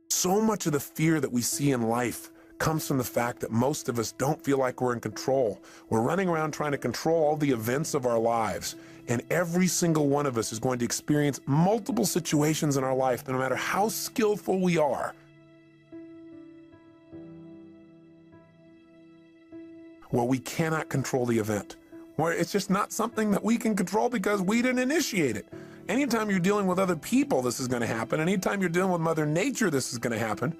So much of the fear that we see in life comes from the fact that most of us don't feel like we're in control. We're running around trying to control all the events of our lives. And every single one of us is going to experience multiple situations in our life, no matter how skillful we are, where we cannot control the event, where it's just not something that we can control because we didn't initiate it. Anytime you're dealing with other people, this is going to happen. Anytime you're dealing with Mother Nature, this is going to happen.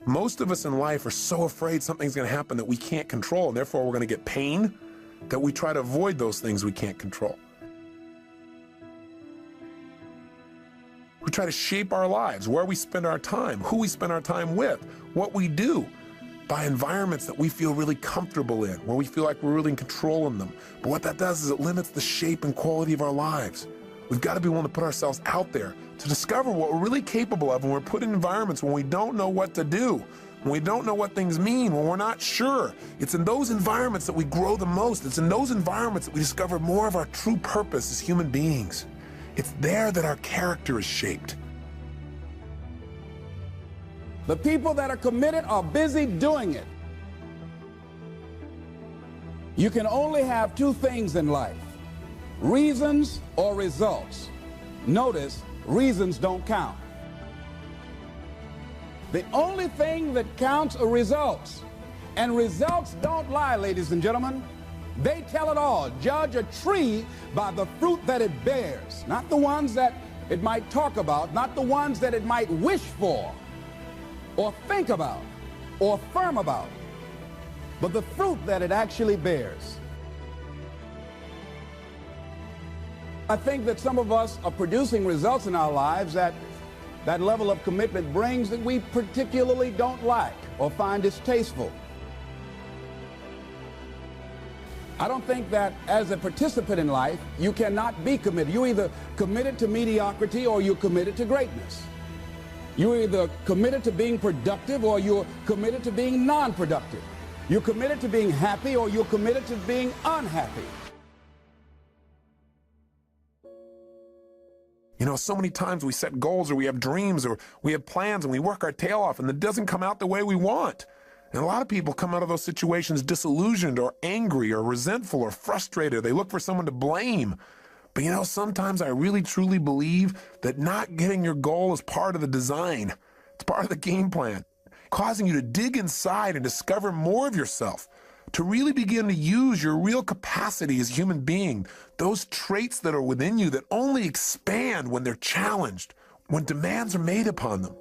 Most of us in life are so afraid something's going to happen that we can't control, and therefore we're going to get pain, that we try to avoid those things we can't control. We try to shape our lives, where we spend our time, who we spend our time with, what we do, by environments that we feel really comfortable in, where we feel like we're really in control in them. But what that does is it limits the shape and quality of our lives. We've got to be willing to put ourselves out there to discover what we're really capable of when we're put in environments when we don't know what to do, when we don't know what things mean, when we're not sure. It's in those environments that we grow the most. It's in those environments that we discover more of our true purpose as human beings. It's there that our character is shaped. The people that are committed are busy doing it. You can only have two things in life: reasons or results. Notice, reasons don't count. The only thing that counts are results. And results don't lie, ladies and gentlemen. They tell it all. Judge a tree by the fruit that it bears, not the ones that it might talk about, not the ones that it might wish for, or think about, or affirm about, but the fruit that it actually bears. I think that some of us are producing results in our lives that level of commitment brings that we particularly don't like or find distasteful. I don't think that as a participant in life, you cannot be committed. You're either committed to mediocrity or you're committed to greatness. You're either committed to being productive or you're committed to being non-productive. You're committed to being happy or you're committed to being unhappy. You know, so many times we set goals or we have dreams or we have plans and we work our tail off and it doesn't come out the way we want. And a lot of people come out of those situations disillusioned or angry or resentful or frustrated. They look for someone to blame. But you know, sometimes I really truly believe that not getting your goal is part of the design. It's part of the game plan, causing you to dig inside and discover more of yourself, to really begin to use your real capacity as a human being, those traits that are within you that only expand when they're challenged, when demands are made upon them.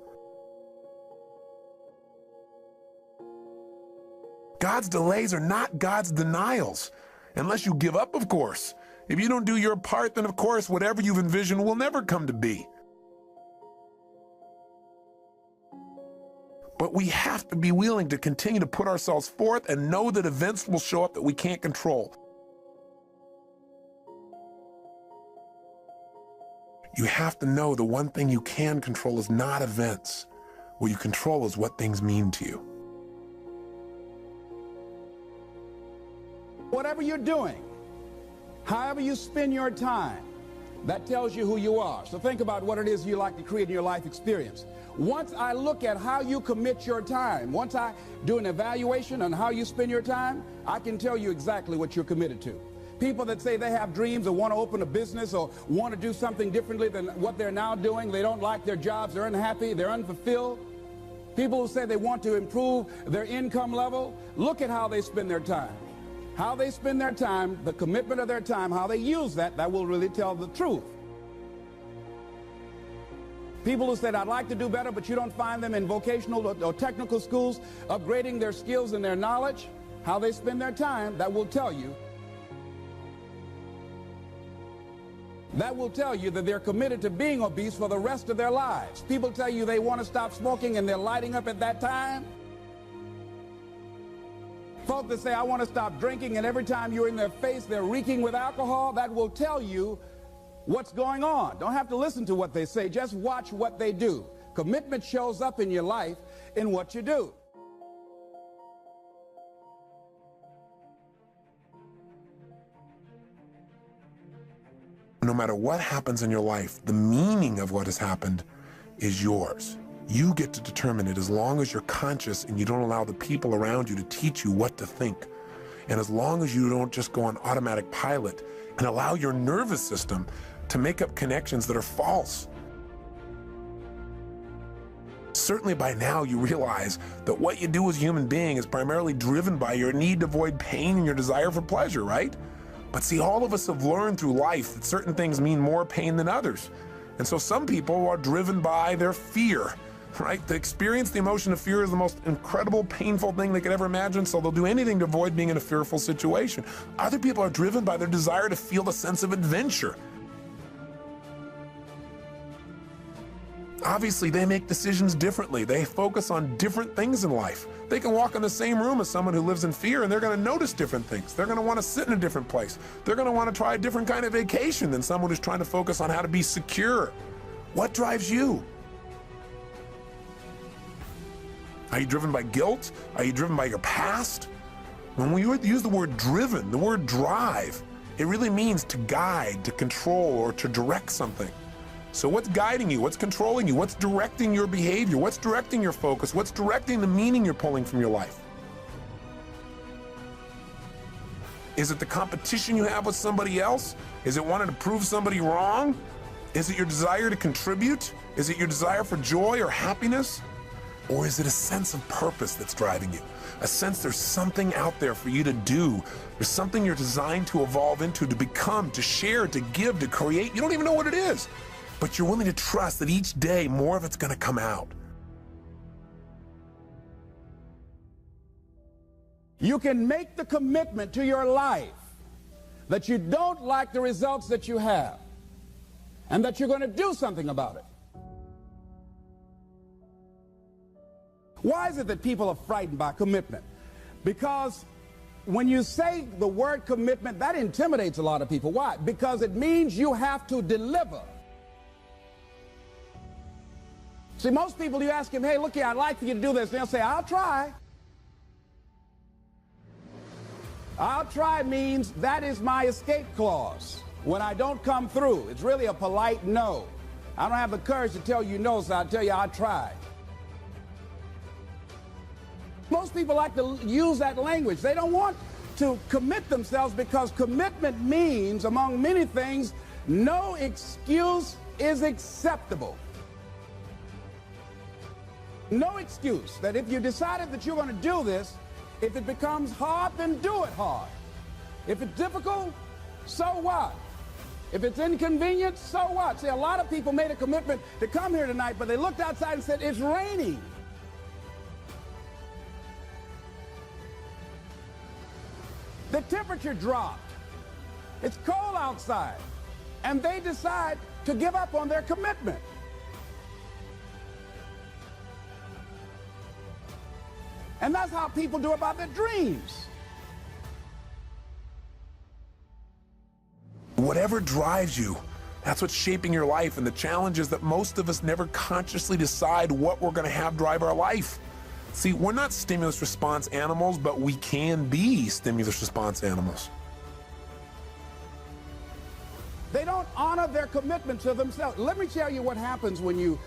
God's delays are not God's denials, unless you give up, of course. If you don't do your part, then of course, whatever you've envisioned will never come to be. But we have to be willing to continue to put ourselves forth and know that events will show up that we can't control. You have to know the one thing you can control is not events. What you control is what things mean to you. Whatever you're doing, however you spend your time, that tells you who you are. So think about what it is you like to create in your life experience. Once I look at how you commit your time, once I do an evaluation on how you spend your time, I can tell you exactly what you're committed to. People that say they have dreams or want to open a business or want to do something differently than what they're now doing, they don't like their jobs, they're unhappy, they're unfulfilled. People who say they want to improve their income level, look at how they spend their time. How they spend their time, the commitment of their time, how they use that will really tell the truth. People who said, I'd like to do better, but you don't find them in vocational or technical schools upgrading their skills and their knowledge, how they spend their time, that will tell you. That will tell you that they're committed to being obese for the rest of their lives. People tell you they want to stop smoking and they're lighting up at that time. Folks that say, I want to stop drinking, and every time you're in their face, they're reeking with alcohol, that will tell you what's going on. Don't have to listen to what they say, just watch what they do. Commitment shows up in your life in what you do. No matter what happens in your life, the meaning of what has happened is yours. You get to determine it as long as you're conscious and you don't allow the people around you to teach you what to think. And as long as you don't just go on automatic pilot and allow your nervous system to make up connections that are false. Certainly by now you realize that what you do as a human being is primarily driven by your need to avoid pain and your desire for pleasure, right? But see, all of us have learned through life that certain things mean more pain than others. And so some people are driven by their fear, right? To experience the emotion of fear is the most incredible, painful thing they could ever imagine, so they'll do anything to avoid being in a fearful situation. Other people are driven by their desire to feel the sense of adventure. Obviously, they make decisions differently. They focus on different things in life. They can walk in the same room as someone who lives in fear and they're going to notice different things. They're going to want to sit in a different place. They're going to want to try a different kind of vacation than someone who's trying to focus on how to be secure. What drives you? Are you driven by guilt? Are you driven by your past? When we use the word driven, the word drive, it really means to guide, to control, or to direct something. So what's guiding you? What's controlling you? What's directing your behavior? What's directing your focus? What's directing the meaning you're pulling from your life? Is it the competition you have with somebody else? Is it wanting to prove somebody wrong? Is it your desire to contribute? Is it your desire for joy or happiness? Or is it a sense of purpose that's driving you? A sense there's something out there for you to do. There's something you're designed to evolve into, to become, to share, to give, to create. You don't even know what it is. But you're willing to trust that each day more of it's going to come out. You can make the commitment to your life that you don't like the results that you have and that you're going to do something about it. Why is it that people are frightened by commitment? Because when you say the word commitment, that intimidates a lot of people. Why? Because it means you have to deliver. See, most people, you ask them, hey, look here, I'd like for you to do this. They'll say, I'll try. I'll try means that is my escape clause. When I don't come through, it's really a polite no. I don't have the courage to tell you no, so I'll tell you I'll try. Most people like to use that language. They don't want to commit themselves because commitment means, among many things, no excuse is acceptable. No excuse that if you decided that you're going to do this, if it becomes hard, then do it hard. If it's difficult, so what? If it's inconvenient, so what? See, a lot of people made a commitment to come here tonight, but they looked outside and said, it's raining. The temperature dropped. It's cold outside. And they decide to give up on their commitment. And that's how people do about their dreams. Whatever drives you, that's what's shaping your life. And the challenge is that most of us never consciously decide what we're going to have drive our life. See, we're not stimulus response animals, but we can be stimulus response animals. They don't honor their commitment to themselves. Let me tell you what happens when you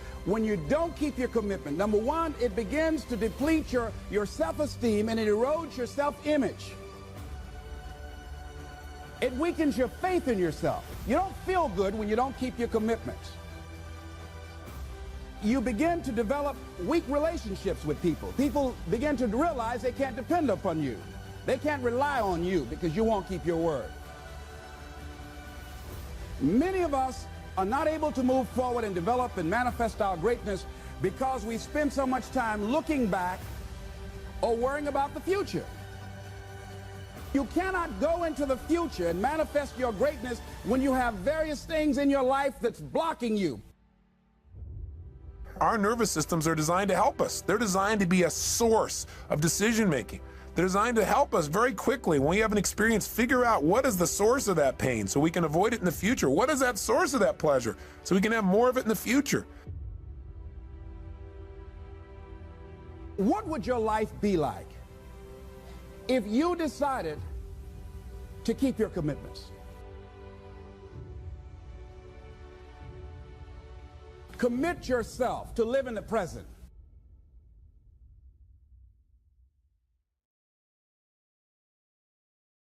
don't keep your commitment. Number one, it begins to deplete your self-esteem and it erodes your self-image. It weakens your faith in yourself. You don't feel good when you don't keep your commitments. You begin to develop weak relationships with people. People begin to realize they can't depend upon you. They can't rely on you because you won't keep your word. Many of us are not able to move forward and develop and manifest our greatness because we spend so much time looking back or worrying about the future. You cannot go into the future and manifest your greatness when you have various things in your life that's blocking you. Our nervous systems are designed to help us. They're designed to be a source of decision making. They're designed to help us very quickly when we have an experience, figure out what is the source of that pain so we can avoid it in the future. What is that source of that pleasure so we can have more of it in the future? What would your life be like if you decided to keep your commitments? Commit yourself to live in the present.